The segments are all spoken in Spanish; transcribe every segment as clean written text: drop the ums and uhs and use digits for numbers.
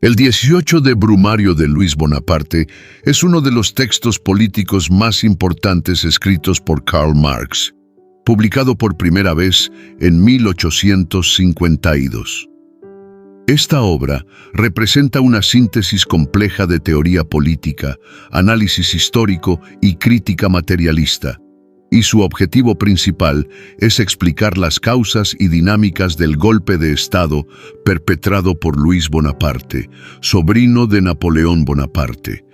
El 18 de Brumario de Luis Bonaparte es uno de los textos políticos más importantes escritos por Karl Marx, publicado por primera vez en 1852. Esta obra representa una síntesis compleja de teoría política, análisis histórico y crítica materialista, y su objetivo principal es explicar las causas y dinámicas del golpe de Estado perpetrado por Luis Bonaparte, sobrino de Napoleón Bonaparte,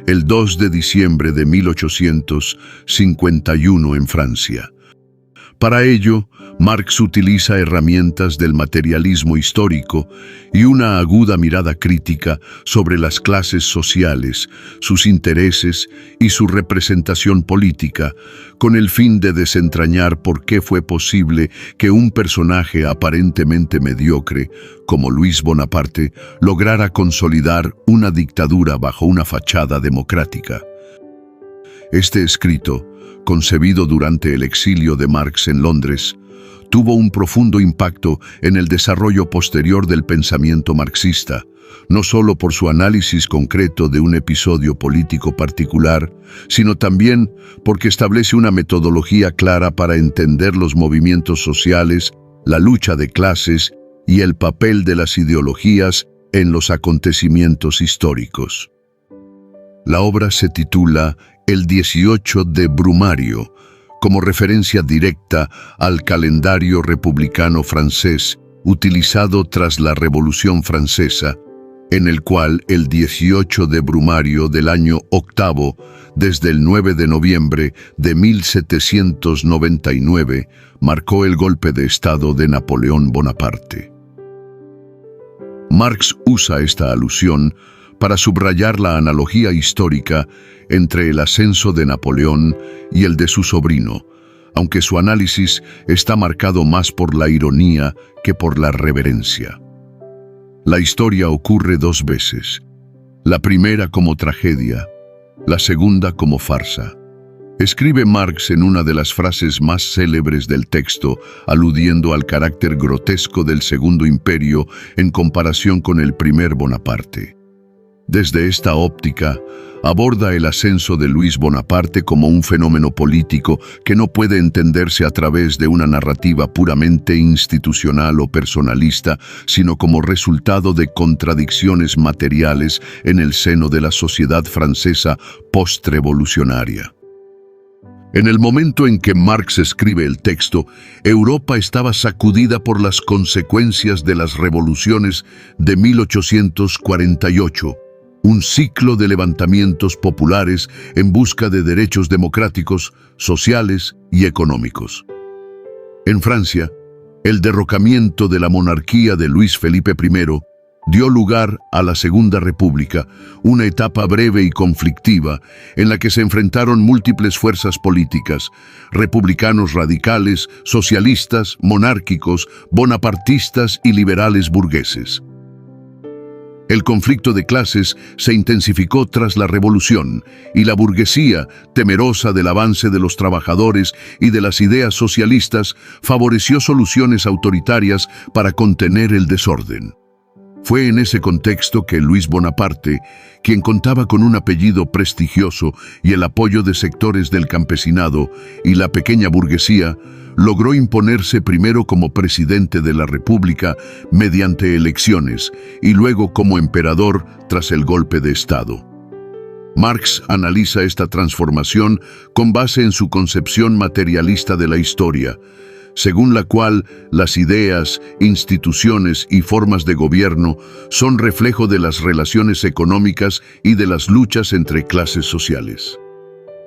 el 2 de diciembre de 1851 en Francia. Para ello, Marx utiliza herramientas del materialismo histórico y una aguda mirada crítica sobre las clases sociales, sus intereses y su representación política, con el fin de desentrañar por qué fue posible que un personaje aparentemente mediocre, como Luis Bonaparte, lograra consolidar una dictadura bajo una fachada democrática. Este escrito, concebido durante el exilio de Marx en Londres, tuvo un profundo impacto en el desarrollo posterior del pensamiento marxista, no solo por su análisis concreto de un episodio político particular, sino también porque establece una metodología clara para entender los movimientos sociales, la lucha de clases y el papel de las ideologías en los acontecimientos históricos. La obra se titula El 18 de Brumario, como referencia directa al calendario republicano francés utilizado tras la Revolución Francesa, en el cual el 18 de Brumario del año octavo, desde el 9 de noviembre de 1799, marcó el golpe de Estado de Napoleón Bonaparte. Marx usa esta alusión para subrayar la analogía histórica entre el ascenso de Napoleón y el de su sobrino, aunque su análisis está marcado más por la ironía que por la reverencia. La historia ocurre dos veces, la primera como tragedia, la segunda como farsa. Escribe Marx en una de las frases más célebres del texto, aludiendo al carácter grotesco del Segundo Imperio en comparación con el primer Bonaparte. Desde esta óptica, aborda el ascenso de Luis Bonaparte como un fenómeno político que no puede entenderse a través de una narrativa puramente institucional o personalista, sino como resultado de contradicciones materiales en el seno de la sociedad francesa postrevolucionaria. En el momento en que Marx escribe el texto, Europa estaba sacudida por las consecuencias de las revoluciones de 1848, un ciclo de levantamientos populares en busca de derechos democráticos, sociales y económicos. En Francia, el derrocamiento de la monarquía de Luis Felipe I dio lugar a la Segunda República, una etapa breve y conflictiva en la que se enfrentaron múltiples fuerzas políticas, republicanos radicales, socialistas, monárquicos, bonapartistas y liberales burgueses. El conflicto de clases se intensificó tras la revolución y la burguesía, temerosa del avance de los trabajadores y de las ideas socialistas, favoreció soluciones autoritarias para contener el desorden. Fue en ese contexto que Luis Bonaparte, quien contaba con un apellido prestigioso y el apoyo de sectores del campesinado y la pequeña burguesía, logró imponerse primero como presidente de la República mediante elecciones y luego como emperador tras el golpe de Estado. Marx analiza esta transformación con base en su concepción materialista de la historia, según la cual las ideas, instituciones y formas de gobierno son reflejo de las relaciones económicas y de las luchas entre clases sociales.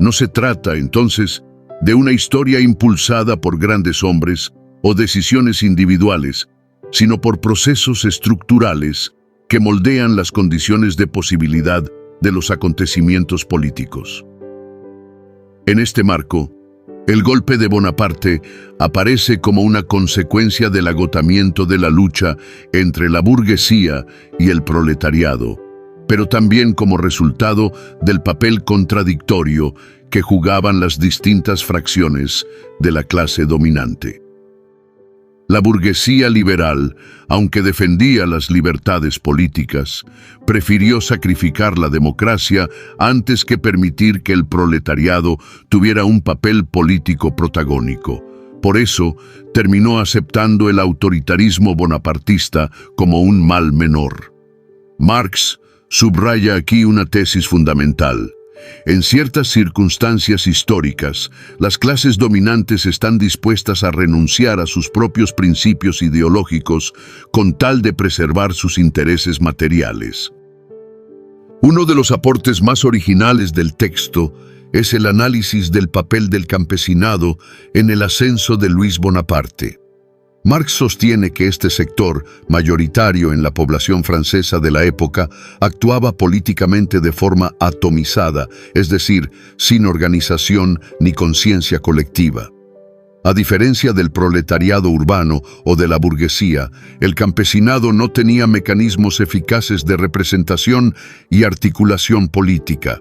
No se trata, entonces, de una historia impulsada por grandes hombres o decisiones individuales, sino por procesos estructurales que moldean las condiciones de posibilidad de los acontecimientos políticos. En este marco, el golpe de Bonaparte aparece como una consecuencia del agotamiento de la lucha entre la burguesía y el proletariado, pero también como resultado del papel contradictorio que jugaban las distintas fracciones de la clase dominante. La burguesía liberal, aunque defendía las libertades políticas, prefirió sacrificar la democracia antes que permitir que el proletariado tuviera un papel político protagónico. Por eso, terminó aceptando el autoritarismo bonapartista como un mal menor. Marx subraya aquí una tesis fundamental. En ciertas circunstancias históricas, las clases dominantes están dispuestas a renunciar a sus propios principios ideológicos con tal de preservar sus intereses materiales. Uno de los aportes más originales del texto es el análisis del papel del campesinado en el ascenso de Luis Bonaparte. Marx sostiene que este sector, mayoritario en la población francesa de la época, actuaba políticamente de forma atomizada, es decir, sin organización ni conciencia colectiva. A diferencia del proletariado urbano o de la burguesía, el campesinado no tenía mecanismos eficaces de representación y articulación política.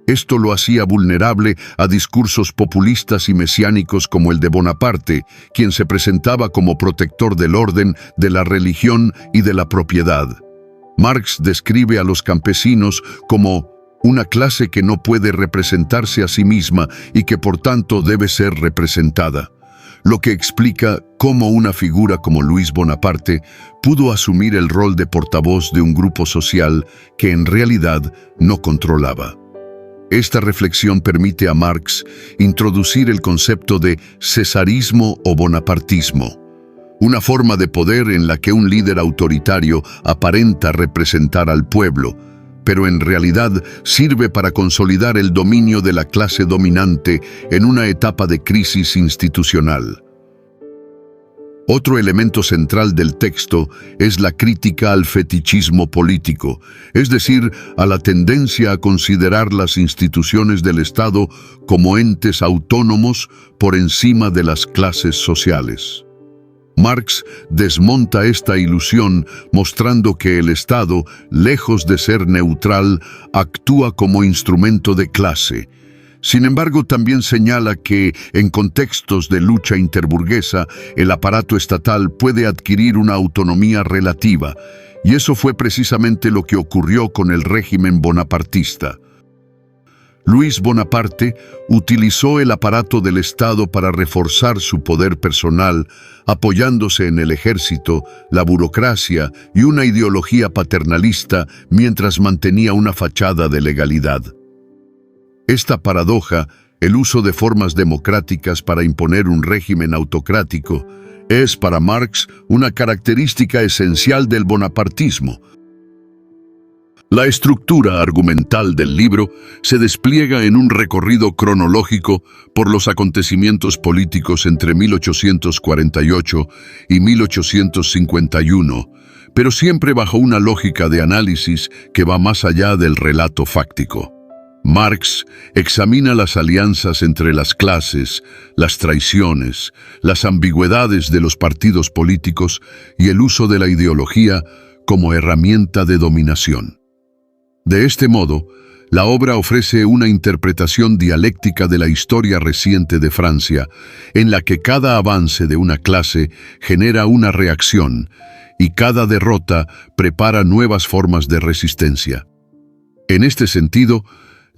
Esto lo hacía vulnerable a discursos populistas y mesiánicos como el de Bonaparte, quien se presentaba como protector del orden, de la religión y de la propiedad. Marx describe a los campesinos como una clase que no puede representarse a sí misma y que por tanto debe ser representada, lo que explica cómo una figura como Luis Bonaparte pudo asumir el rol de portavoz de un grupo social que en realidad no controlaba. Esta reflexión permite a Marx introducir el concepto de cesarismo o bonapartismo, una forma de poder en la que un líder autoritario aparenta representar al pueblo, pero en realidad sirve para consolidar el dominio de la clase dominante en una etapa de crisis institucional. Otro elemento central del texto es la crítica al fetichismo político, es decir, a la tendencia a considerar las instituciones del Estado como entes autónomos por encima de las clases sociales. Marx desmonta esta ilusión mostrando que el Estado, lejos de ser neutral, actúa como instrumento de clase. Sin embargo, también señala que, en contextos de lucha interburguesa, el aparato estatal puede adquirir una autonomía relativa, y eso fue precisamente lo que ocurrió con el régimen bonapartista. Luis Bonaparte utilizó el aparato del Estado para reforzar su poder personal, apoyándose en el ejército, la burocracia y una ideología paternalista mientras mantenía una fachada de legalidad. Esta paradoja, el uso de formas democráticas para imponer un régimen autocrático, es para Marx una característica esencial del bonapartismo. La estructura argumental del libro se despliega en un recorrido cronológico por los acontecimientos políticos entre 1848 y 1851, pero siempre bajo una lógica de análisis que va más allá del relato fáctico. Marx examina las alianzas entre las clases, las traiciones, las ambigüedades de los partidos políticos y el uso de la ideología como herramienta de dominación. De este modo, la obra ofrece una interpretación dialéctica de la historia reciente de Francia, en la que cada avance de una clase genera una reacción y cada derrota prepara nuevas formas de resistencia. En este sentido,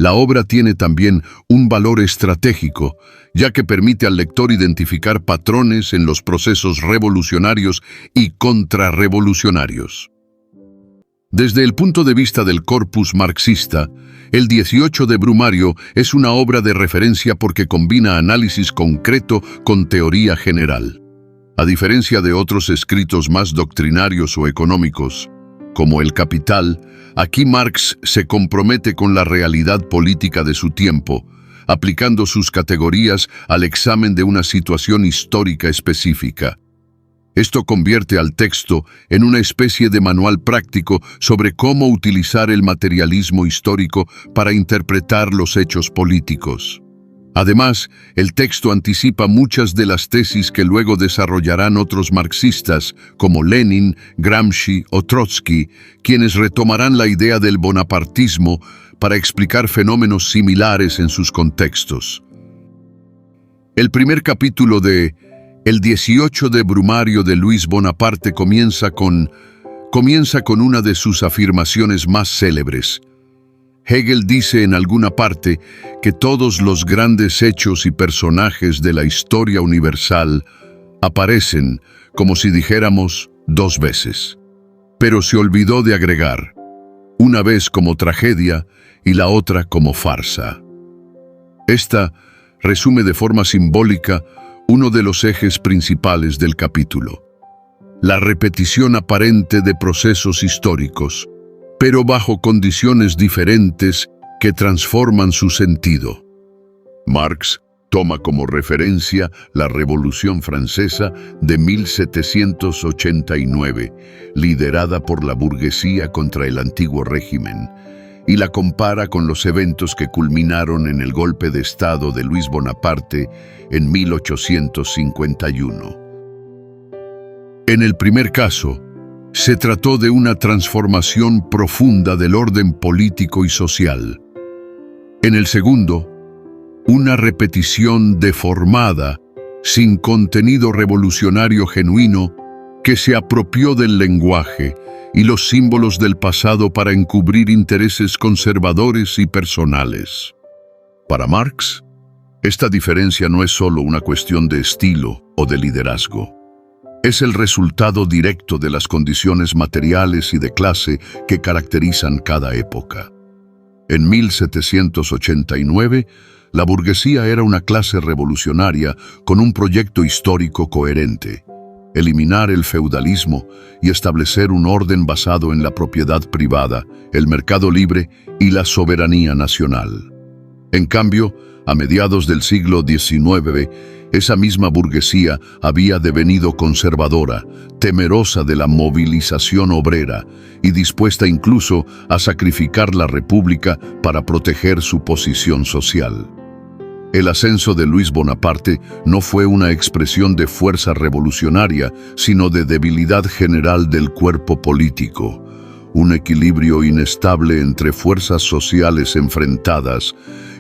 la obra tiene también un valor estratégico, ya que permite al lector identificar patrones en los procesos revolucionarios y contrarrevolucionarios. Desde el punto de vista del corpus marxista, el 18 de Brumario es una obra de referencia porque combina análisis concreto con teoría general. A diferencia de otros escritos más doctrinarios o económicos, como El Capital, aquí Marx se compromete con la realidad política de su tiempo, aplicando sus categorías al examen de una situación histórica específica. Esto convierte al texto en una especie de manual práctico sobre cómo utilizar el materialismo histórico para interpretar los hechos políticos. Además, el texto anticipa muchas de las tesis que luego desarrollarán otros marxistas, como Lenin, Gramsci o Trotsky, quienes retomarán la idea del bonapartismo para explicar fenómenos similares en sus contextos. El primer capítulo de El 18 de Brumario de Luis Bonaparte comienza con una de sus afirmaciones más célebres. Hegel dice en alguna parte que todos los grandes hechos y personajes de la historia universal aparecen, como si dijéramos, dos veces. Pero se olvidó de agregar, una vez como tragedia y la otra como farsa. Esta resume de forma simbólica uno de los ejes principales del capítulo: la repetición aparente de procesos históricos, pero bajo condiciones diferentes que transforman su sentido. Marx toma como referencia la Revolución Francesa de 1789, liderada por la burguesía contra el antiguo régimen, y la compara con los eventos que culminaron en el golpe de Estado de Luis Bonaparte en 1851. En el primer caso, se trató de una transformación profunda del orden político y social. En el segundo, una repetición deformada, sin contenido revolucionario genuino, que se apropió del lenguaje y los símbolos del pasado para encubrir intereses conservadores y personales. Para Marx, esta diferencia no es solo una cuestión de estilo o de liderazgo. Es el resultado directo de las condiciones materiales y de clase que caracterizan cada época. En 1789, la burguesía era una clase revolucionaria con un proyecto histórico coherente: eliminar el feudalismo y establecer un orden basado en la propiedad privada, el mercado libre y la soberanía nacional. En cambio, a mediados del siglo XIX, esa misma burguesía había devenido conservadora, temerosa de la movilización obrera y dispuesta incluso a sacrificar la república para proteger su posición social. El ascenso de Luis Bonaparte no fue una expresión de fuerza revolucionaria, sino de debilidad general del cuerpo político, un equilibrio inestable entre fuerzas sociales enfrentadas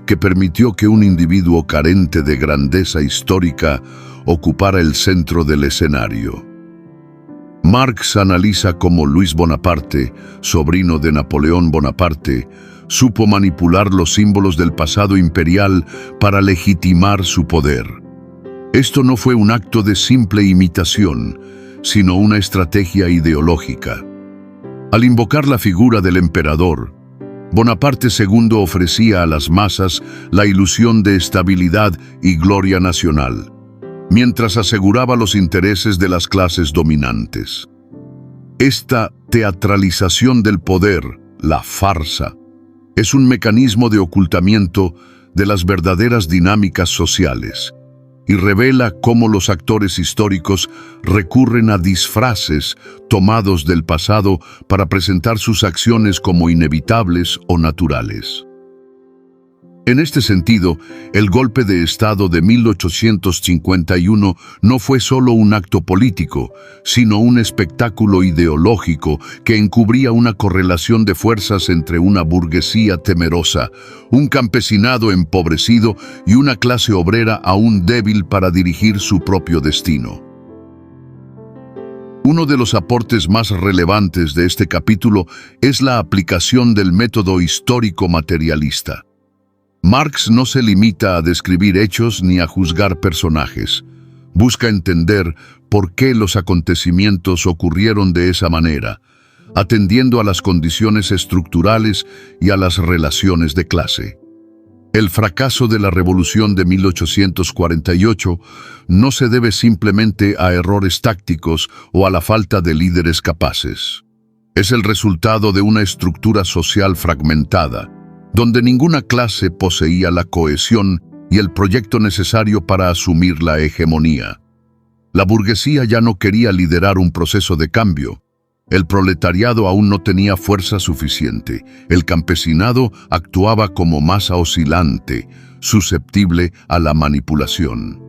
que permitió que un individuo carente de grandeza histórica ocupara el centro del escenario. Marx analiza cómo Luis Bonaparte, sobrino de Napoleón Bonaparte, supo manipular los símbolos del pasado imperial para legitimar su poder. Esto no fue un acto de simple imitación, sino una estrategia ideológica. Al invocar la figura del emperador, Bonaparte II ofrecía a las masas la ilusión de estabilidad y gloria nacional, mientras aseguraba los intereses de las clases dominantes. Esta teatralización del poder, la farsa, es un mecanismo de ocultamiento de las verdaderas dinámicas sociales y revela cómo los actores históricos recurren a disfraces tomados del pasado para presentar sus acciones como inevitables o naturales. En este sentido, el golpe de Estado de 1851 no fue solo un acto político, sino un espectáculo ideológico que encubría una correlación de fuerzas entre una burguesía temerosa, un campesinado empobrecido y una clase obrera aún débil para dirigir su propio destino. Uno de los aportes más relevantes de este capítulo es la aplicación del método histórico materialista. Marx no se limita a describir hechos ni a juzgar personajes. Busca entender por qué los acontecimientos ocurrieron de esa manera, atendiendo a las condiciones estructurales y a las relaciones de clase. El fracaso de la Revolución de 1848 no se debe simplemente a errores tácticos o a la falta de líderes capaces. Es el resultado de una estructura social fragmentada, donde ninguna clase poseía la cohesión y el proyecto necesario para asumir la hegemonía. La burguesía ya no quería liderar un proceso de cambio. El proletariado aún no tenía fuerza suficiente. El campesinado actuaba como masa oscilante, susceptible a la manipulación.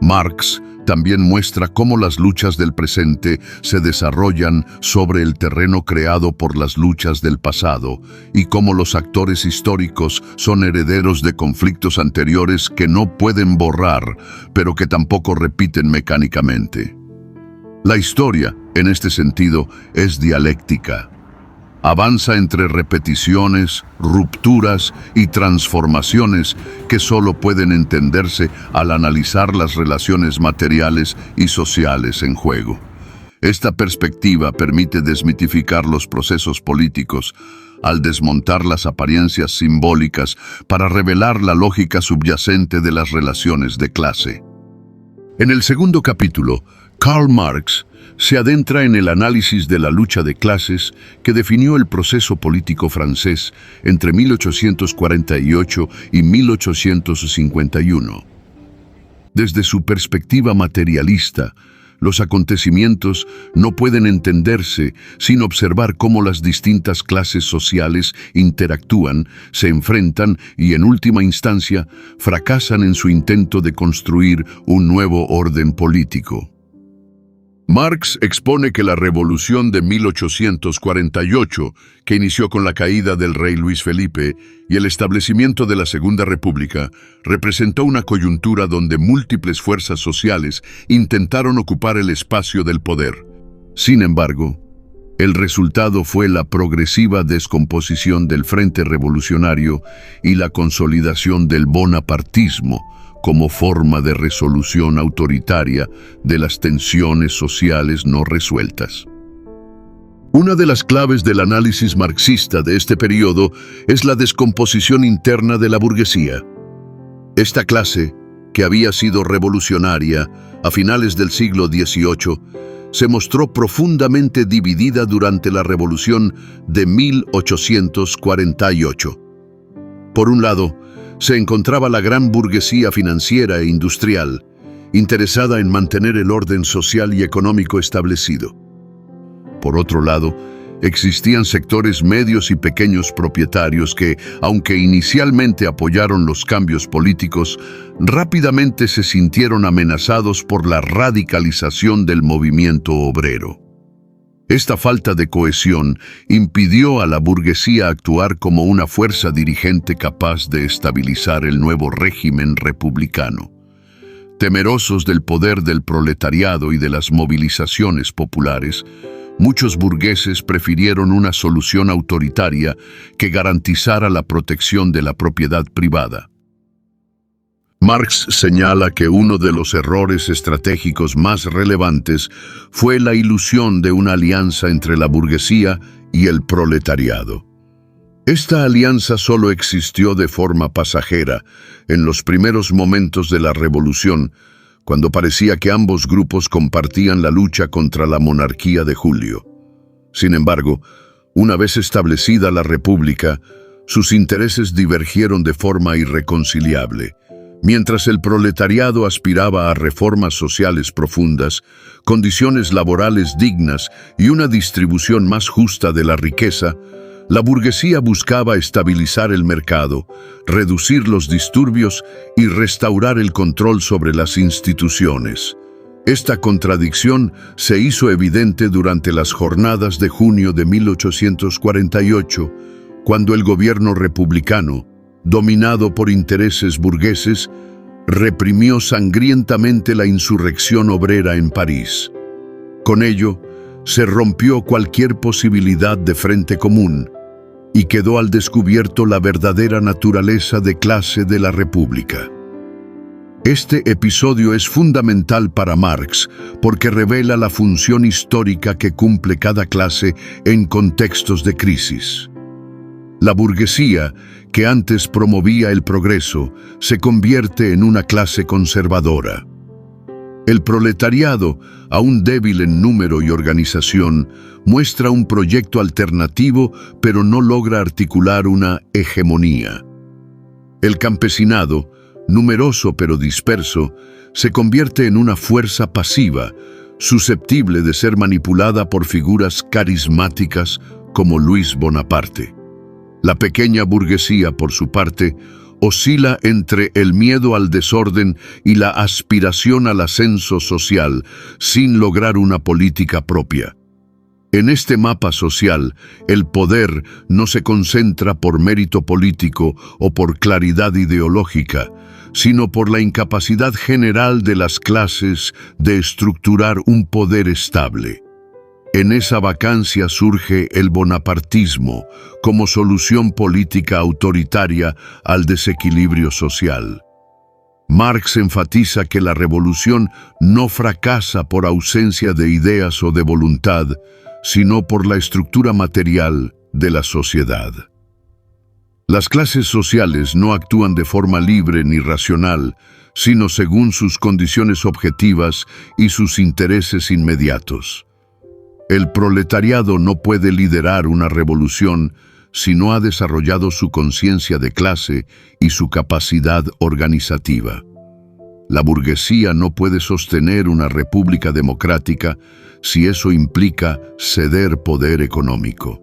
Marx también muestra cómo las luchas del presente se desarrollan sobre el terreno creado por las luchas del pasado y cómo los actores históricos son herederos de conflictos anteriores que no pueden borrar, pero que tampoco repiten mecánicamente. La historia, en este sentido, es dialéctica. Avanza entre repeticiones, rupturas y transformaciones que solo pueden entenderse al analizar las relaciones materiales y sociales en juego. Esta perspectiva permite desmitificar los procesos políticos al desmontar las apariencias simbólicas para revelar la lógica subyacente de las relaciones de clase. En el segundo capítulo, Karl Marx se adentra en el análisis de la lucha de clases que definió el proceso político francés entre 1848 y 1851. Desde su perspectiva materialista, los acontecimientos no pueden entenderse sin observar cómo las distintas clases sociales interactúan, se enfrentan y, en última instancia, fracasan en su intento de construir un nuevo orden político. Marx expone que la revolución de 1848, que inició con la caída del rey Luis Felipe y el establecimiento de la Segunda República, representó una coyuntura donde múltiples fuerzas sociales intentaron ocupar el espacio del poder. Sin embargo, el resultado fue la progresiva descomposición del Frente Revolucionario y la consolidación del bonapartismo como forma de resolución autoritaria de las tensiones sociales no resueltas. Una de las claves del análisis marxista de este periodo es la descomposición interna de la burguesía. Esta clase, que había sido revolucionaria a finales del siglo XVIII, se mostró profundamente dividida durante la Revolución de 1848. Por un lado, se encontraba la gran burguesía financiera e industrial, interesada en mantener el orden social y económico establecido. Por otro lado, existían sectores medios y pequeños propietarios que, aunque inicialmente apoyaron los cambios políticos, rápidamente se sintieron amenazados por la radicalización del movimiento obrero. Esta falta de cohesión impidió a la burguesía actuar como una fuerza dirigente capaz de estabilizar el nuevo régimen republicano. Temerosos del poder del proletariado y de las movilizaciones populares, muchos burgueses prefirieron una solución autoritaria que garantizara la protección de la propiedad privada. Marx señala que uno de los errores estratégicos más relevantes fue la ilusión de una alianza entre la burguesía y el proletariado. Esta alianza solo existió de forma pasajera en los primeros momentos de la revolución, cuando parecía que ambos grupos compartían la lucha contra la monarquía de Julio. Sin embargo, una vez establecida la República, sus intereses divergieron de forma irreconciliable. Mientras el proletariado aspiraba a reformas sociales profundas, condiciones laborales dignas y una distribución más justa de la riqueza, la burguesía buscaba estabilizar el mercado, reducir los disturbios y restaurar el control sobre las instituciones. Esta contradicción se hizo evidente durante las jornadas de junio de 1848, cuando el gobierno republicano, dominado por intereses burgueses, reprimió sangrientamente la insurrección obrera en París. Con ello, se rompió cualquier posibilidad de frente común y quedó al descubierto la verdadera naturaleza de clase de la República. Este episodio es fundamental para Marx porque revela la función histórica que cumple cada clase en contextos de crisis. La burguesía, que antes promovía el progreso, se convierte en una clase conservadora. El proletariado, aún débil en número y organización, muestra un proyecto alternativo, pero no logra articular una hegemonía. El campesinado, numeroso pero disperso, se convierte en una fuerza pasiva, susceptible de ser manipulada por figuras carismáticas como Luis Bonaparte. La pequeña burguesía, por su parte, oscila entre el miedo al desorden y la aspiración al ascenso social, sin lograr una política propia. En este mapa social, el poder no se concentra por mérito político o por claridad ideológica, sino por la incapacidad general de las clases de estructurar un poder estable. En esa vacancia surge el bonapartismo como solución política autoritaria al desequilibrio social. Marx enfatiza que la revolución no fracasa por ausencia de ideas o de voluntad, sino por la estructura material de la sociedad. Las clases sociales no actúan de forma libre ni racional, sino según sus condiciones objetivas y sus intereses inmediatos. El proletariado no puede liderar una revolución si no ha desarrollado su conciencia de clase y su capacidad organizativa. La burguesía no puede sostener una república democrática si eso implica ceder poder económico.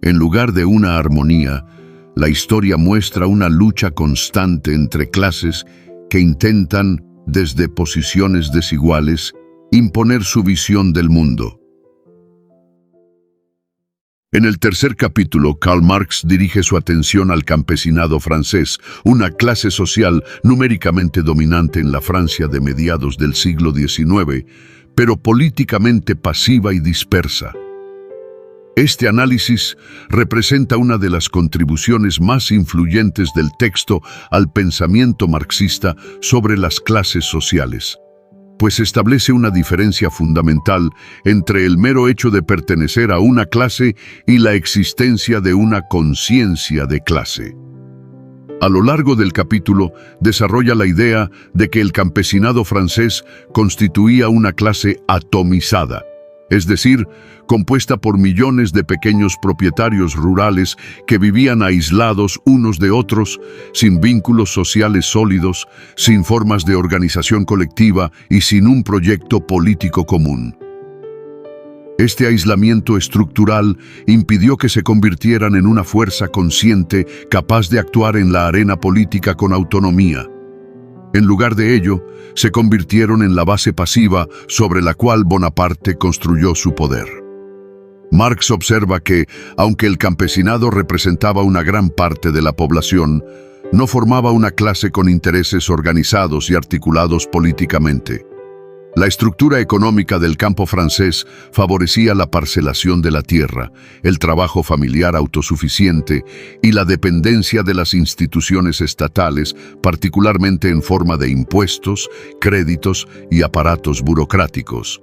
En lugar de una armonía, la historia muestra una lucha constante entre clases que intentan, desde posiciones desiguales, imponer su visión del mundo. En el tercer capítulo, Karl Marx dirige su atención al campesinado francés, una clase social numéricamente dominante en la Francia de mediados del siglo XIX, pero políticamente pasiva y dispersa. Este análisis representa una de las contribuciones más influyentes del texto al pensamiento marxista sobre las clases sociales, pues establece una diferencia fundamental entre el mero hecho de pertenecer a una clase y la existencia de una conciencia de clase. A lo largo del capítulo, desarrolla la idea de que el campesinado francés constituía una clase atomizada, es decir, compuesta por millones de pequeños propietarios rurales que vivían aislados unos de otros, sin vínculos sociales sólidos, sin formas de organización colectiva y sin un proyecto político común. Este aislamiento estructural impidió que se convirtieran en una fuerza consciente capaz de actuar en la arena política con autonomía. En lugar de ello, se convirtieron en la base pasiva sobre la cual Bonaparte construyó su poder. Marx observa que, aunque el campesinado representaba una gran parte de la población, no formaba una clase con intereses organizados y articulados políticamente. La estructura económica del campo francés favorecía la parcelación de la tierra, el trabajo familiar autosuficiente y la dependencia de las instituciones estatales, particularmente en forma de impuestos, créditos y aparatos burocráticos.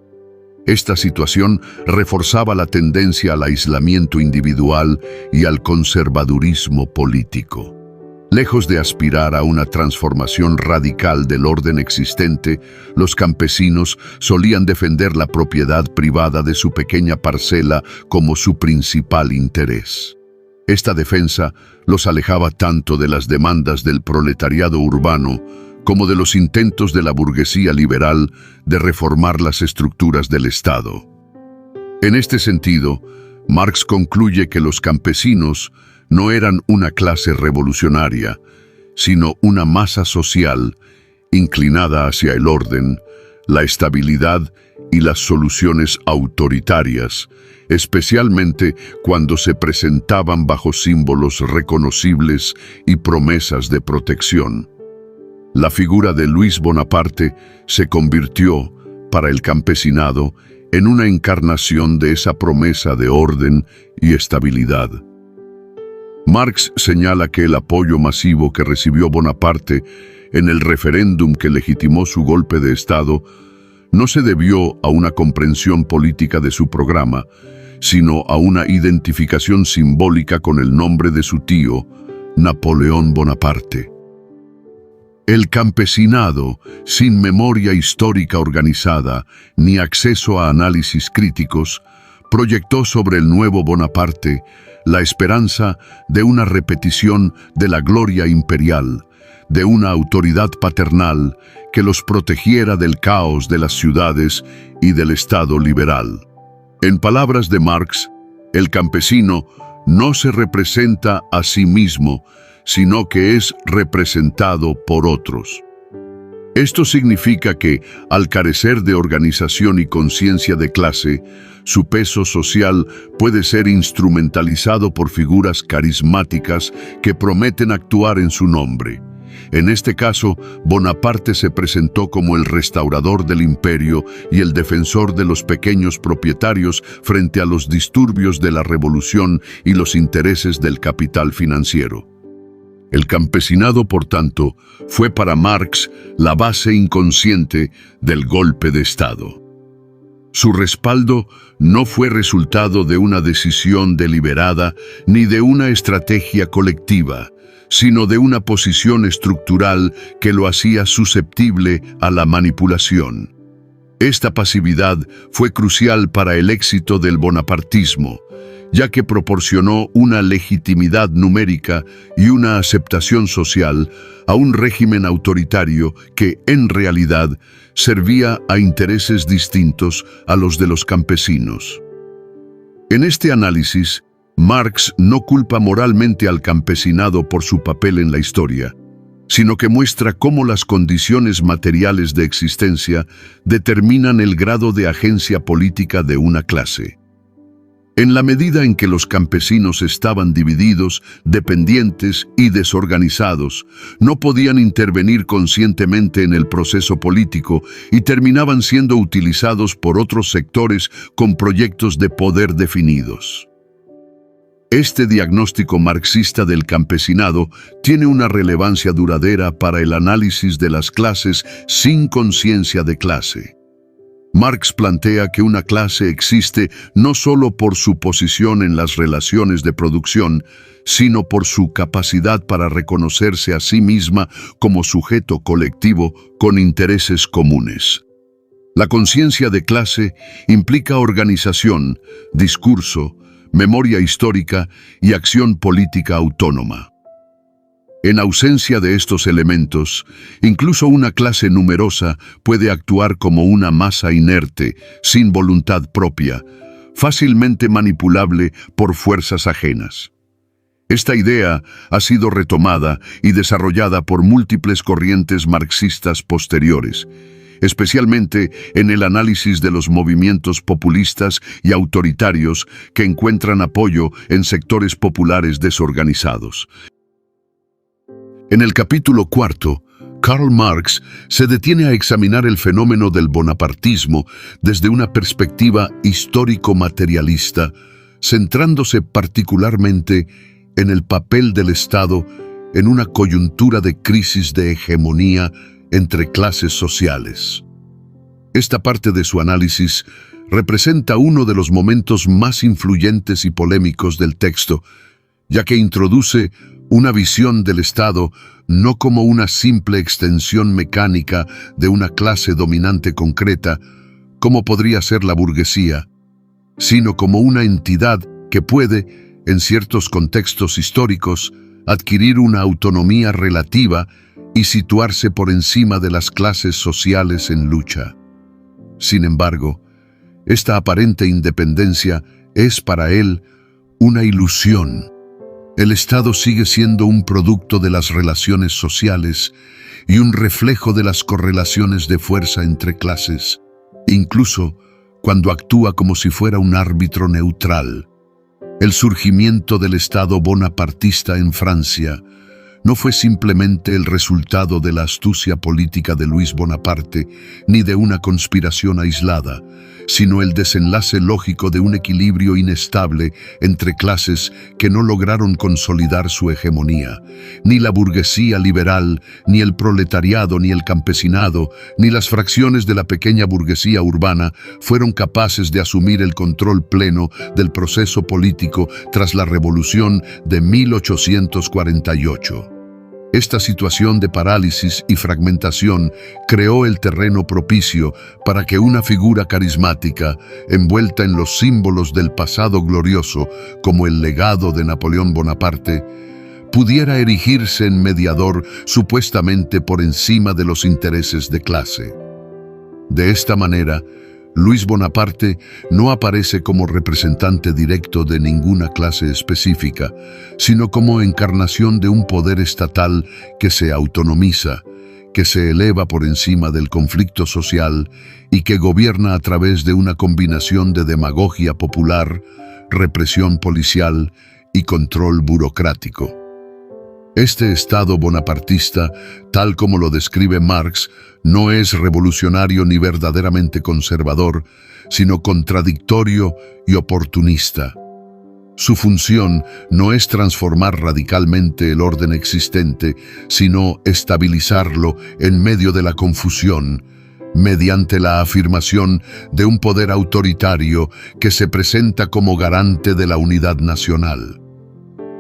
Esta situación reforzaba la tendencia al aislamiento individual y al conservadurismo político. Lejos de aspirar a una transformación radical del orden existente, los campesinos solían defender la propiedad privada de su pequeña parcela como su principal interés. Esta defensa los alejaba tanto de las demandas del proletariado urbano como de los intentos de la burguesía liberal de reformar las estructuras del Estado. En este sentido, Marx concluye que los campesinos no eran una clase revolucionaria, sino una masa social inclinada hacia el orden, la estabilidad y las soluciones autoritarias, especialmente cuando se presentaban bajo símbolos reconocibles y promesas de protección. La figura de Luis Bonaparte se convirtió, para el campesinado, en una encarnación de esa promesa de orden y estabilidad. Marx señala que el apoyo masivo que recibió Bonaparte en el referéndum que legitimó su golpe de Estado no se debió a una comprensión política de su programa, sino a una identificación simbólica con el nombre de su tío, Napoleón Bonaparte. El campesinado, sin memoria histórica organizada ni acceso a análisis críticos, proyectó sobre el nuevo Bonaparte la esperanza de una repetición de la gloria imperial, de una autoridad paternal que los protegiera del caos de las ciudades y del Estado liberal. En palabras de Marx, el campesino no se representa a sí mismo, sino que es representado por otros. Esto significa que, al carecer de organización y conciencia de clase, su peso social puede ser instrumentalizado por figuras carismáticas que prometen actuar en su nombre. En este caso, Bonaparte se presentó como el restaurador del imperio y el defensor de los pequeños propietarios frente a los disturbios de la revolución y los intereses del capital financiero. El campesinado, por tanto, fue para Marx la base inconsciente del golpe de Estado. Su respaldo no fue resultado de una decisión deliberada ni de una estrategia colectiva, sino de una posición estructural que lo hacía susceptible a la manipulación. Esta pasividad fue crucial para el éxito del bonapartismo, ya que proporcionó una legitimidad numérica y una aceptación social a un régimen autoritario que, en realidad, servía a intereses distintos a los de los campesinos. En este análisis, Marx no culpa moralmente al campesinado por su papel en la historia, sino que muestra cómo las condiciones materiales de existencia determinan el grado de agencia política de una clase. En la medida en que los campesinos estaban divididos, dependientes y desorganizados, no podían intervenir conscientemente en el proceso político y terminaban siendo utilizados por otros sectores con proyectos de poder definidos. Este diagnóstico marxista del campesinado tiene una relevancia duradera para el análisis de las clases sin conciencia de clase. Marx plantea que una clase existe no solo por su posición en las relaciones de producción, sino por su capacidad para reconocerse a sí misma como sujeto colectivo con intereses comunes. La conciencia de clase implica organización, discurso, memoria histórica y acción política autónoma. En ausencia de estos elementos, incluso una clase numerosa puede actuar como una masa inerte, sin voluntad propia, fácilmente manipulable por fuerzas ajenas. Esta idea ha sido retomada y desarrollada por múltiples corrientes marxistas posteriores, especialmente en el análisis de los movimientos populistas y autoritarios que encuentran apoyo en sectores populares desorganizados. En el capítulo 4, Karl Marx se detiene a examinar el fenómeno del bonapartismo desde una perspectiva histórico-materialista, centrándose particularmente en el papel del Estado en una coyuntura de crisis de hegemonía entre clases sociales. Esta parte de su análisis representa uno de los momentos más influyentes y polémicos del texto, ya que introduce una visión del Estado no como una simple extensión mecánica de una clase dominante concreta, como podría ser la burguesía, sino como una entidad que puede, en ciertos contextos históricos, adquirir una autonomía relativa y situarse por encima de las clases sociales en lucha. Sin embargo, esta aparente independencia es para él una ilusión. El Estado sigue siendo un producto de las relaciones sociales y un reflejo de las correlaciones de fuerza entre clases, incluso cuando actúa como si fuera un árbitro neutral. El surgimiento del Estado bonapartista en Francia no fue simplemente el resultado de la astucia política de Luis Bonaparte ni de una conspiración aislada, sino el desenlace lógico de un equilibrio inestable entre clases que no lograron consolidar su hegemonía. Ni la burguesía liberal, ni el proletariado, ni el campesinado, ni las fracciones de la pequeña burguesía urbana fueron capaces de asumir el control pleno del proceso político tras la Revolución de 1848. Esta situación de parálisis y fragmentación creó el terreno propicio para que una figura carismática, envuelta en los símbolos del pasado glorioso, como el legado de Napoleón Bonaparte, pudiera erigirse en mediador supuestamente por encima de los intereses de clase. De esta manera, Luis Bonaparte no aparece como representante directo de ninguna clase específica, sino como encarnación de un poder estatal que se autonomiza, que se eleva por encima del conflicto social y que gobierna a través de una combinación de demagogia popular, represión policial y control burocrático. Este Estado bonapartista, tal como lo describe Marx, no es revolucionario ni verdaderamente conservador, sino contradictorio y oportunista. Su función no es transformar radicalmente el orden existente, sino estabilizarlo en medio de la confusión, mediante la afirmación de un poder autoritario que se presenta como garante de la unidad nacional.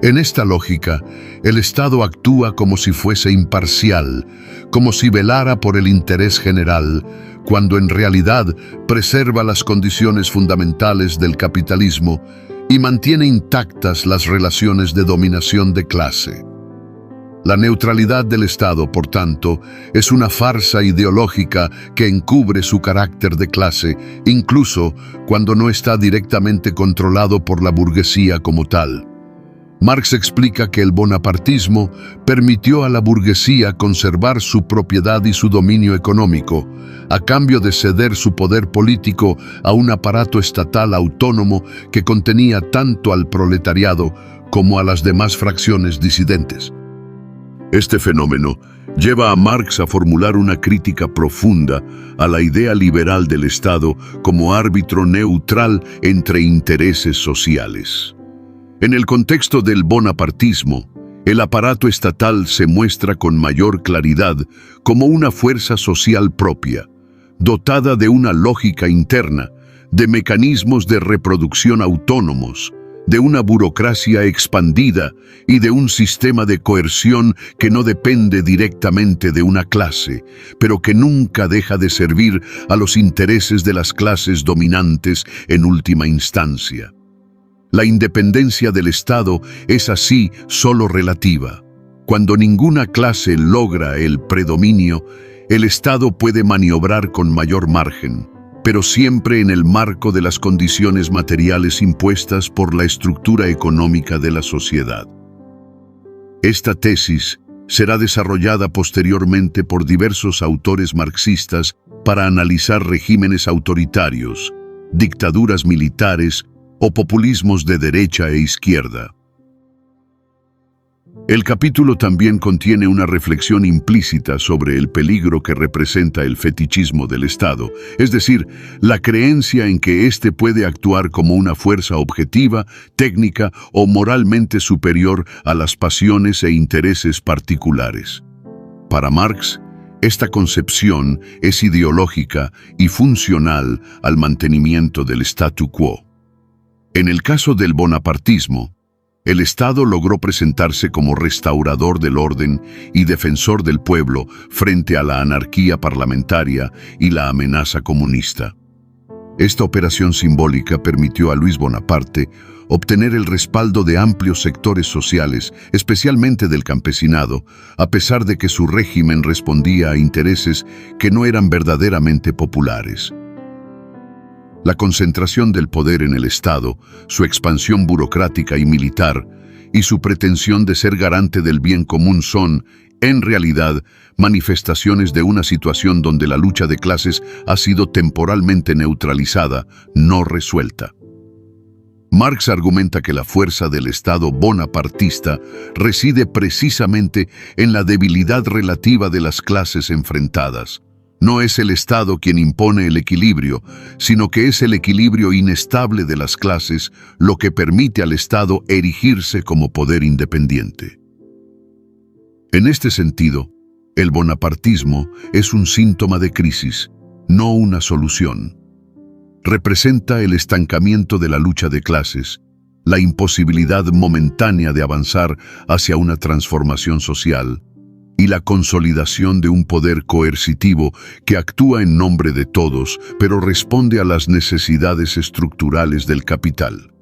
En esta lógica, el Estado actúa como si fuese imparcial, como si velara por el interés general, cuando en realidad preserva las condiciones fundamentales del capitalismo y mantiene intactas las relaciones de dominación de clase. La neutralidad del Estado, por tanto, es una farsa ideológica que encubre su carácter de clase, incluso cuando no está directamente controlado por la burguesía como tal. Marx explica que el bonapartismo permitió a la burguesía conservar su propiedad y su dominio económico, a cambio de ceder su poder político a un aparato estatal autónomo que contenía tanto al proletariado como a las demás fracciones disidentes. Este fenómeno lleva a Marx a formular una crítica profunda a la idea liberal del Estado como árbitro neutral entre intereses sociales. En el contexto del bonapartismo, el aparato estatal se muestra con mayor claridad como una fuerza social propia, dotada de una lógica interna, de mecanismos de reproducción autónomos, de una burocracia expandida y de un sistema de coerción que no depende directamente de una clase, pero que nunca deja de servir a los intereses de las clases dominantes en última instancia. La independencia del Estado es así solo relativa. Cuando ninguna clase logra el predominio, el Estado puede maniobrar con mayor margen, pero siempre en el marco de las condiciones materiales impuestas por la estructura económica de la sociedad. Esta tesis será desarrollada posteriormente por diversos autores marxistas para analizar regímenes autoritarios, dictaduras militares o populismos de derecha e izquierda. El capítulo también contiene una reflexión implícita sobre el peligro que representa el fetichismo del Estado, es decir, la creencia en que éste puede actuar como una fuerza objetiva, técnica o moralmente superior a las pasiones e intereses particulares. Para Marx, esta concepción es ideológica y funcional al mantenimiento del statu quo. En el caso del bonapartismo, el Estado logró presentarse como restaurador del orden y defensor del pueblo frente a la anarquía parlamentaria y la amenaza comunista. Esta operación simbólica permitió a Luis Bonaparte obtener el respaldo de amplios sectores sociales, especialmente del campesinado, a pesar de que su régimen respondía a intereses que no eran verdaderamente populares. La concentración del poder en el Estado, su expansión burocrática y militar, y su pretensión de ser garante del bien común son, en realidad, manifestaciones de una situación donde la lucha de clases ha sido temporalmente neutralizada, no resuelta. Marx argumenta que la fuerza del Estado bonapartista reside precisamente en la debilidad relativa de las clases enfrentadas. No es el Estado quien impone el equilibrio, sino que es el equilibrio inestable de las clases lo que permite al Estado erigirse como poder independiente. En este sentido, el bonapartismo es un síntoma de crisis, no una solución. Representa el estancamiento de la lucha de clases, la imposibilidad momentánea de avanzar hacia una transformación social, y la consolidación de un poder coercitivo que actúa en nombre de todos, pero responde a las necesidades estructurales del capital.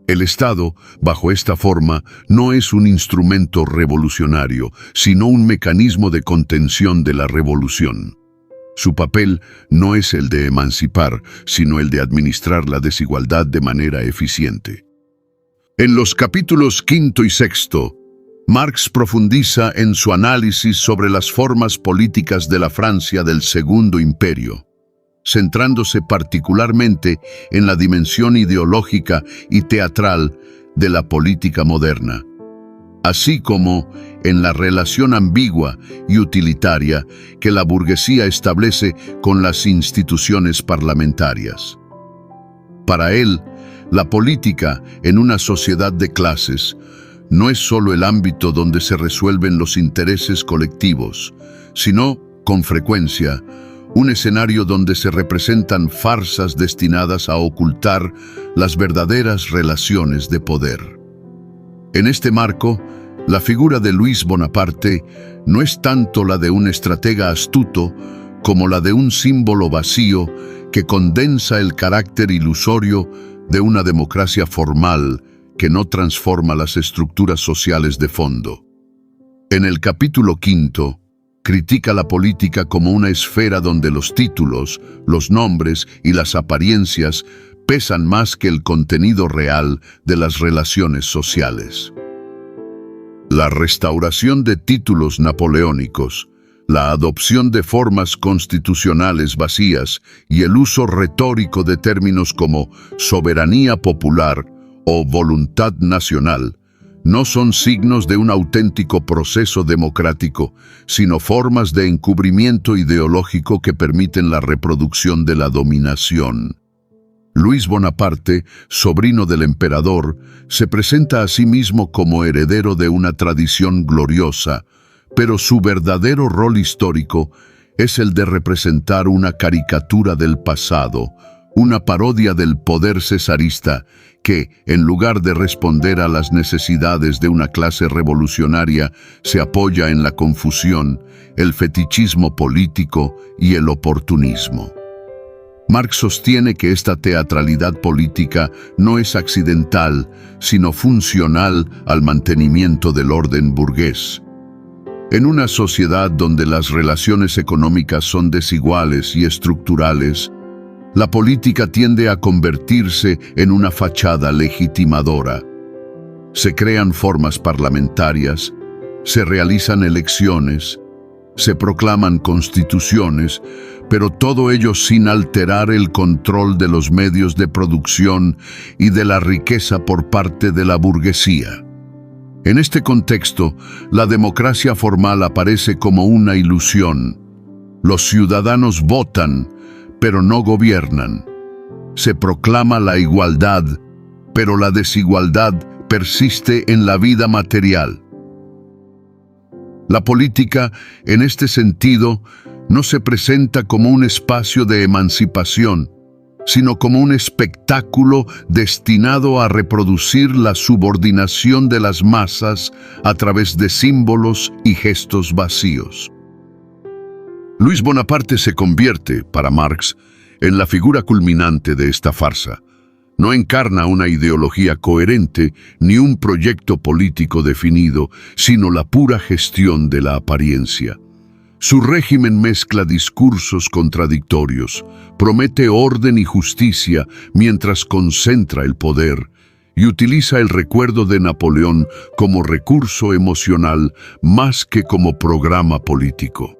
El Estado, bajo esta forma, no es un instrumento revolucionario, sino un mecanismo de contención de la revolución. Su papel no es el de emancipar, sino el de administrar la desigualdad de manera eficiente. En los capítulos 5 y 6, Marx profundiza en su análisis sobre las formas políticas de la Francia del Segundo Imperio, centrándose particularmente en la dimensión ideológica y teatral de la política moderna, así como en la relación ambigua y utilitaria que la burguesía establece con las instituciones parlamentarias. Para él, la política en una sociedad de clases no es solo el ámbito donde se resuelven los intereses colectivos, sino, con frecuencia, un escenario donde se representan farsas destinadas a ocultar las verdaderas relaciones de poder. En este marco, la figura de Luis Bonaparte no es tanto la de un estratega astuto como la de un símbolo vacío que condensa el carácter ilusorio de una democracia formal que no transforma las estructuras sociales de fondo. En el capítulo 5, critica la política como una esfera donde los títulos, los nombres y las apariencias pesan más que el contenido real de las relaciones sociales. La restauración de títulos napoleónicos, la adopción de formas constitucionales vacías y el uso retórico de términos como soberanía popular o voluntad nacional no son signos de un auténtico proceso democrático, sino formas de encubrimiento ideológico que permiten la reproducción de la dominación. Luis Bonaparte, sobrino del emperador, se presenta a sí mismo como heredero de una tradición gloriosa, pero su verdadero rol histórico es el de representar una caricatura del pasado, una parodia del poder cesarista que, en lugar de responder a las necesidades de una clase revolucionaria, se apoya en la confusión, el fetichismo político y el oportunismo. Marx sostiene que esta teatralidad política no es accidental, sino funcional al mantenimiento del orden burgués. En una sociedad donde las relaciones económicas son desiguales y estructurales, la política tiende a convertirse en una fachada legitimadora. Se crean formas parlamentarias, se realizan elecciones, se proclaman constituciones, pero todo ello sin alterar el control de los medios de producción y de la riqueza por parte de la burguesía. En este contexto, la democracia formal aparece como una ilusión. Los ciudadanos votan, pero no gobiernan. Se proclama la igualdad, pero la desigualdad persiste en la vida material. La política, en este sentido, no se presenta como un espacio de emancipación, sino como un espectáculo destinado a reproducir la subordinación de las masas a través de símbolos y gestos vacíos. Luis Bonaparte se convierte, para Marx, en la figura culminante de esta farsa. No encarna una ideología coherente ni un proyecto político definido, sino la pura gestión de la apariencia. Su régimen mezcla discursos contradictorios, promete orden y justicia mientras concentra el poder, y utiliza el recuerdo de Napoleón como recurso emocional más que como programa político.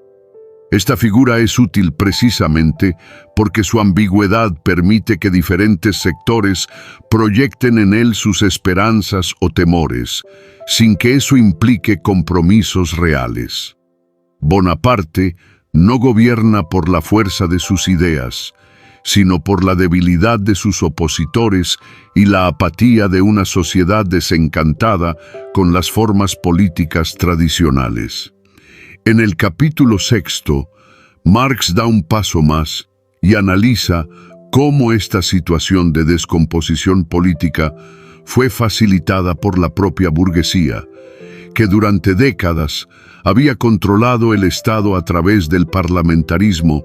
Esta figura es útil precisamente porque su ambigüedad permite que diferentes sectores proyecten en él sus esperanzas o temores, sin que eso implique compromisos reales. Bonaparte no gobierna por la fuerza de sus ideas, sino por la debilidad de sus opositores y la apatía de una sociedad desencantada con las formas políticas tradicionales. En el capítulo 6, Marx da un paso más y analiza cómo esta situación de descomposición política fue facilitada por la propia burguesía, que durante décadas había controlado el Estado a través del parlamentarismo,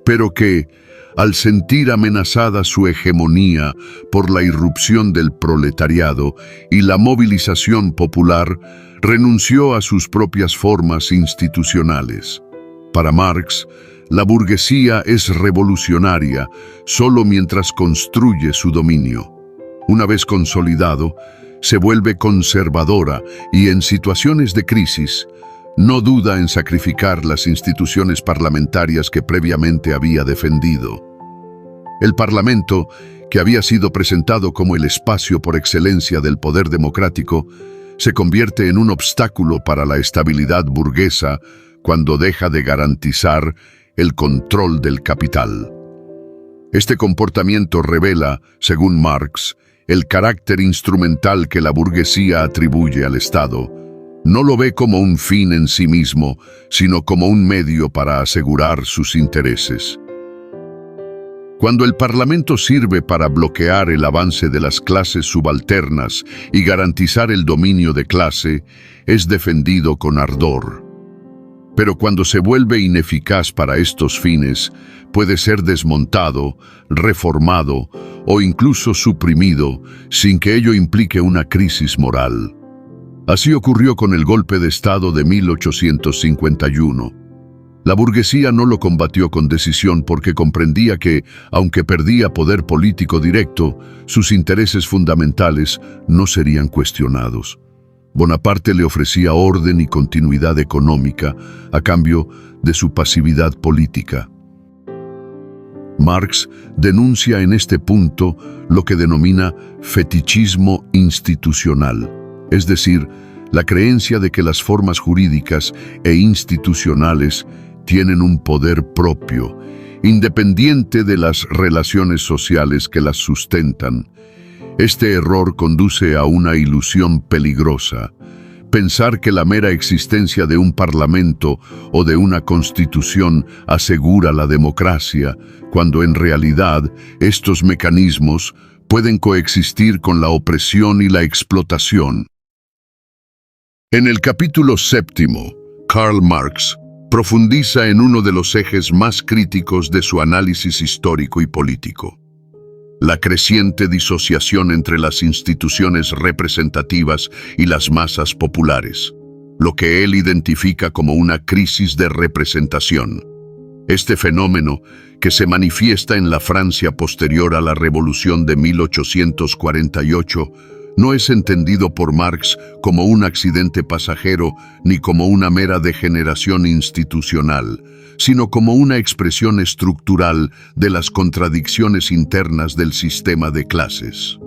pero que, al sentir amenazada su hegemonía por la irrupción del proletariado y la movilización popular, renunció a sus propias formas institucionales. Para Marx, la burguesía es revolucionaria solo mientras construye su dominio. Una vez consolidado, se vuelve conservadora y en situaciones de crisis, no duda en sacrificar las instituciones parlamentarias que previamente había defendido. El Parlamento, que había sido presentado como el espacio por excelencia del poder democrático, se convierte en un obstáculo para la estabilidad burguesa cuando deja de garantizar el control del capital. Este comportamiento revela, según Marx, el carácter instrumental que la burguesía atribuye al Estado. No lo ve como un fin en sí mismo, sino como un medio para asegurar sus intereses. Cuando el Parlamento sirve para bloquear el avance de las clases subalternas y garantizar el dominio de clase, es defendido con ardor. Pero cuando se vuelve ineficaz para estos fines, puede ser desmontado, reformado o incluso suprimido sin que ello implique una crisis moral. Así ocurrió con el golpe de Estado de 1851. La burguesía no lo combatió con decisión porque comprendía que, aunque perdía poder político directo, sus intereses fundamentales no serían cuestionados. Bonaparte le ofrecía orden y continuidad económica a cambio de su pasividad política. Marx denuncia en este punto lo que denomina fetichismo institucional, es decir, la creencia de que las formas jurídicas e institucionales tienen un poder propio, independiente de las relaciones sociales que las sustentan. Este error conduce a una ilusión peligrosa. Pensar que la mera existencia de un parlamento o de una constitución asegura la democracia, cuando en realidad estos mecanismos pueden coexistir con la opresión y la explotación. En el capítulo 7, Karl Marx profundiza en uno de los ejes más críticos de su análisis histórico y político: la creciente disociación entre las instituciones representativas y las masas populares, lo que él identifica como una crisis de representación. Este fenómeno, que se manifiesta en la Francia posterior a la Revolución de 1848, no es entendido por Marx como un accidente pasajero ni como una mera degeneración institucional, sino como una expresión estructural de las contradicciones internas del sistema de clases.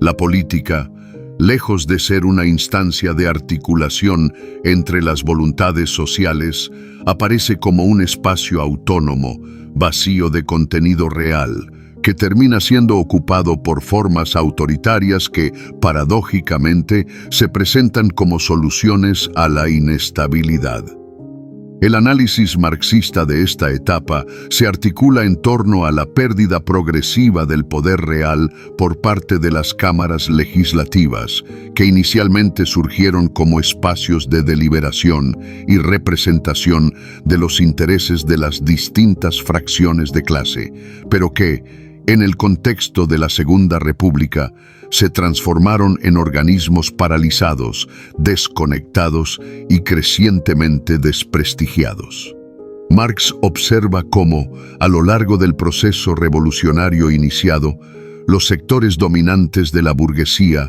La política, lejos de ser una instancia de articulación entre las voluntades sociales, aparece como un espacio autónomo, vacío de contenido real, que termina siendo ocupado por formas autoritarias que, paradójicamente, se presentan como soluciones a la inestabilidad. El análisis marxista de esta etapa se articula en torno a la pérdida progresiva del poder real por parte de las cámaras legislativas, que inicialmente surgieron como espacios de deliberación y representación de los intereses de las distintas fracciones de clase, pero que, en el contexto de la Segunda República, se transformaron en organismos paralizados, desconectados y crecientemente desprestigiados. Marx observa cómo, a lo largo del proceso revolucionario iniciado, los sectores dominantes de la burguesía,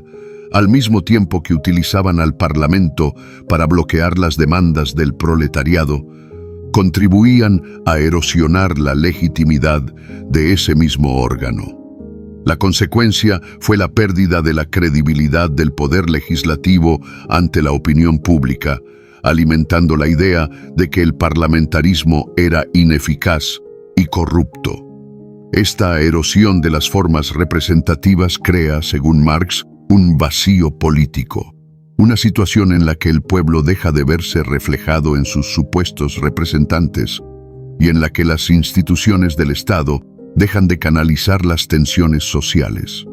al mismo tiempo que utilizaban al Parlamento para bloquear las demandas del proletariado, contribuían a erosionar la legitimidad de ese mismo órgano. La consecuencia fue la pérdida de la credibilidad del poder legislativo ante la opinión pública, alimentando la idea de que el parlamentarismo era ineficaz y corrupto. Esta erosión de las formas representativas crea, según Marx, un vacío político, una situación en la que el pueblo deja de verse reflejado en sus supuestos representantes y en la que las instituciones del Estado dejan de canalizar las tensiones sociales.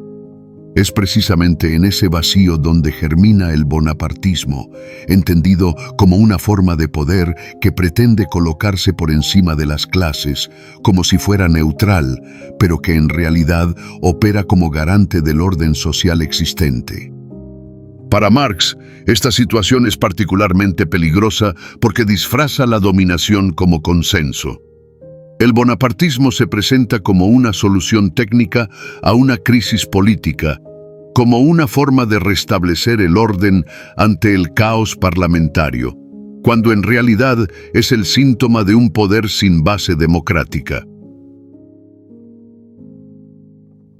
Es precisamente en ese vacío donde germina el bonapartismo, entendido como una forma de poder que pretende colocarse por encima de las clases, como si fuera neutral, pero que en realidad opera como garante del orden social existente. Para Marx, esta situación es particularmente peligrosa porque disfraza la dominación como consenso. El bonapartismo se presenta como una solución técnica a una crisis política, como una forma de restablecer el orden ante el caos parlamentario, cuando en realidad es el síntoma de un poder sin base democrática.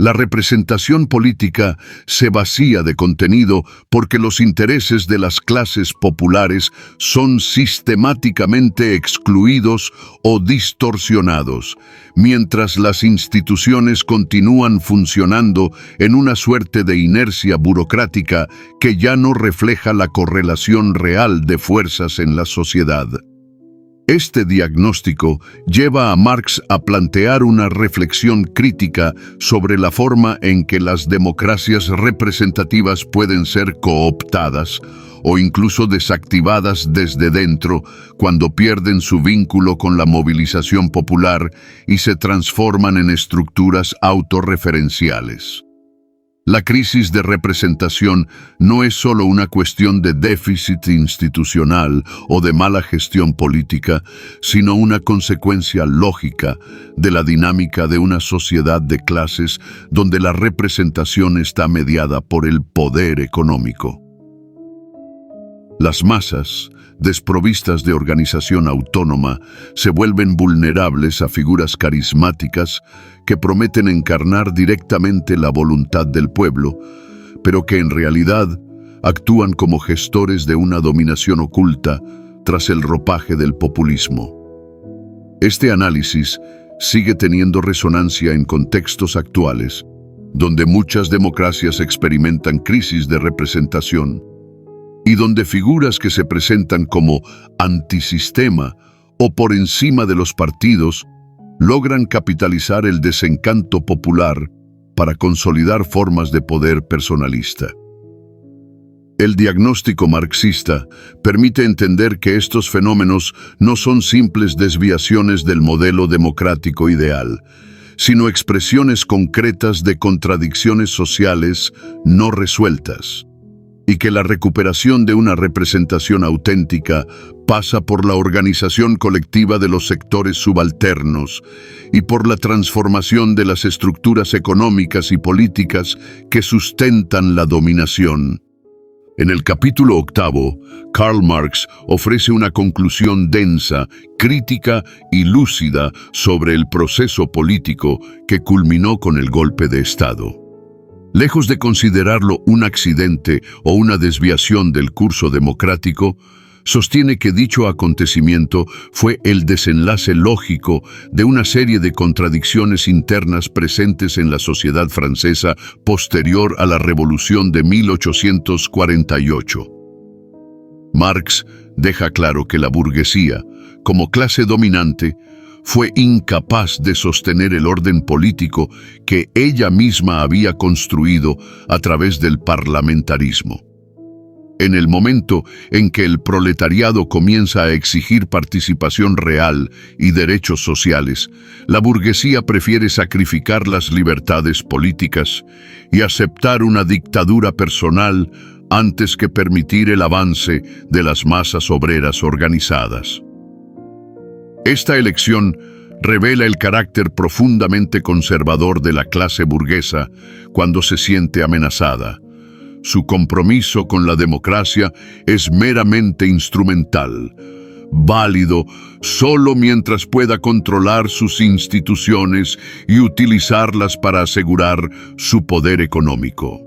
La representación política se vacía de contenido porque los intereses de las clases populares son sistemáticamente excluidos o distorsionados, mientras las instituciones continúan funcionando en una suerte de inercia burocrática que ya no refleja la correlación real de fuerzas en la sociedad. Este diagnóstico lleva a Marx a plantear una reflexión crítica sobre la forma en que las democracias representativas pueden ser cooptadas o incluso desactivadas desde dentro cuando pierden su vínculo con la movilización popular y se transforman en estructuras autorreferenciales. La crisis de representación no es solo una cuestión de déficit institucional o de mala gestión política, sino una consecuencia lógica de la dinámica de una sociedad de clases donde la representación está mediada por el poder económico. Las masas, desprovistas de organización autónoma, se vuelven vulnerables a figuras carismáticas que prometen encarnar directamente la voluntad del pueblo, pero que en realidad actúan como gestores de una dominación oculta tras el ropaje del populismo. Este análisis sigue teniendo resonancia en contextos actuales, donde muchas democracias experimentan crisis de representación, y donde figuras que se presentan como antisistema o por encima de los partidos logran capitalizar el desencanto popular para consolidar formas de poder personalista. El diagnóstico marxista permite entender que estos fenómenos no son simples desviaciones del modelo democrático ideal, sino expresiones concretas de contradicciones sociales no resueltas, y que la recuperación de una representación auténtica pasa por la organización colectiva de los sectores subalternos y por la transformación de las estructuras económicas y políticas que sustentan la dominación. En el capítulo 8, Karl Marx ofrece una conclusión densa, crítica y lúcida sobre el proceso político que culminó con el golpe de Estado. Lejos de considerarlo un accidente o una desviación del curso democrático, sostiene que dicho acontecimiento fue el desenlace lógico de una serie de contradicciones internas presentes en la sociedad francesa posterior a la Revolución de 1848. Marx deja claro que la burguesía, como clase dominante, fue incapaz de sostener el orden político que ella misma había construido a través del parlamentarismo. En el momento en que el proletariado comienza a exigir participación real y derechos sociales, la burguesía prefiere sacrificar las libertades políticas y aceptar una dictadura personal antes que permitir el avance de las masas obreras organizadas. Esta elección revela el carácter profundamente conservador de la clase burguesa cuando se siente amenazada. Su compromiso con la democracia es meramente instrumental, válido solo mientras pueda controlar sus instituciones y utilizarlas para asegurar su poder económico.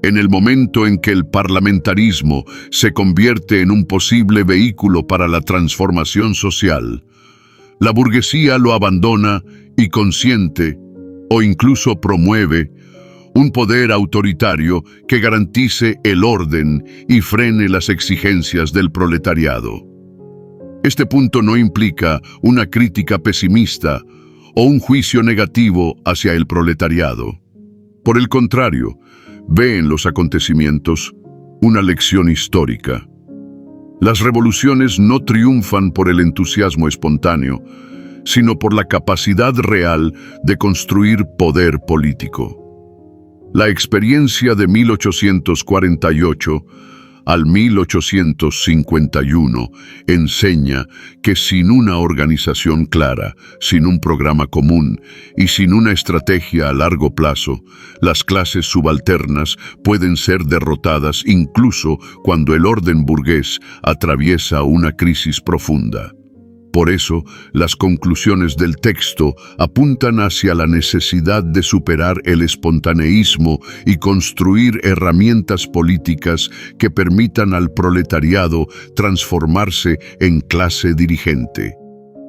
En el momento en que el parlamentarismo se convierte en un posible vehículo para la transformación social, la burguesía lo abandona y consiente, o incluso promueve, un poder autoritario que garantice el orden y frene las exigencias del proletariado. Este punto no implica una crítica pesimista o un juicio negativo hacia el proletariado. Por el contrario, ve en los acontecimientos una lección histórica. Las revoluciones no triunfan por el entusiasmo espontáneo, sino por la capacidad real de construir poder político. La experiencia de 1848 al 1851 enseña que sin una organización clara, sin un programa común y sin una estrategia a largo plazo, las clases subalternas pueden ser derrotadas incluso cuando el orden burgués atraviesa una crisis profunda. Por eso, las conclusiones del texto apuntan hacia la necesidad de superar el espontaneísmo y construir herramientas políticas que permitan al proletariado transformarse en clase dirigente.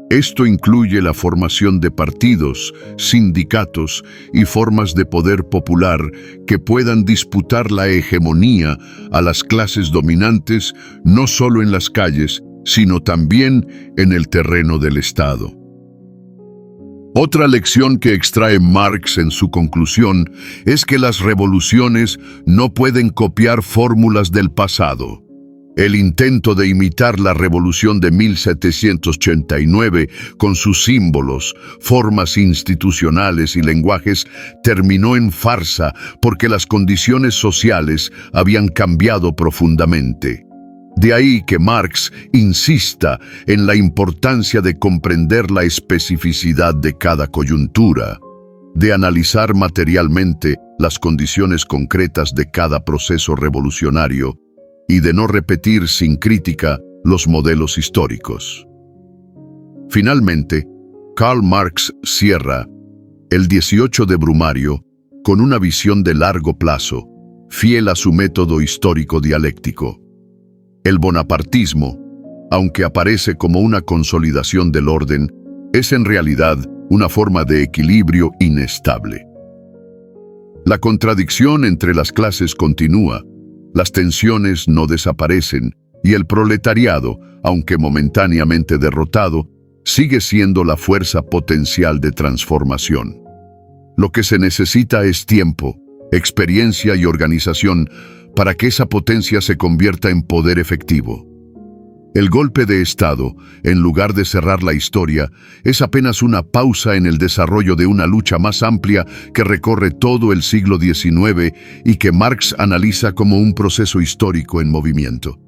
Esto incluye la formación de partidos, sindicatos y formas de poder popular que puedan disputar la hegemonía a las clases dominantes no solo en las calles, sino también en el terreno del Estado. Otra lección que extrae Marx en su conclusión es que las revoluciones no pueden copiar fórmulas del pasado. El intento de imitar la revolución de 1789 con sus símbolos, formas institucionales y lenguajes terminó en farsa porque las condiciones sociales habían cambiado profundamente. De ahí que Marx insista en la importancia de comprender la especificidad de cada coyuntura, de analizar materialmente las condiciones concretas de cada proceso revolucionario y de no repetir sin crítica los modelos históricos. Finalmente, Karl Marx cierra el 18 de Brumario con una visión de largo plazo, fiel a su método histórico dialéctico. El bonapartismo, aunque aparece como una consolidación del orden, es en realidad una forma de equilibrio inestable. La contradicción entre las clases continúa, las tensiones no desaparecen y el proletariado, aunque momentáneamente derrotado, sigue siendo la fuerza potencial de transformación. Lo que se necesita es tiempo, experiencia y organización para que esa potencia se convierta en poder efectivo. El golpe de Estado, en lugar de cerrar la historia, es apenas una pausa en el desarrollo de una lucha más amplia que recorre todo el siglo XIX y que Marx analiza como un proceso histórico en movimiento.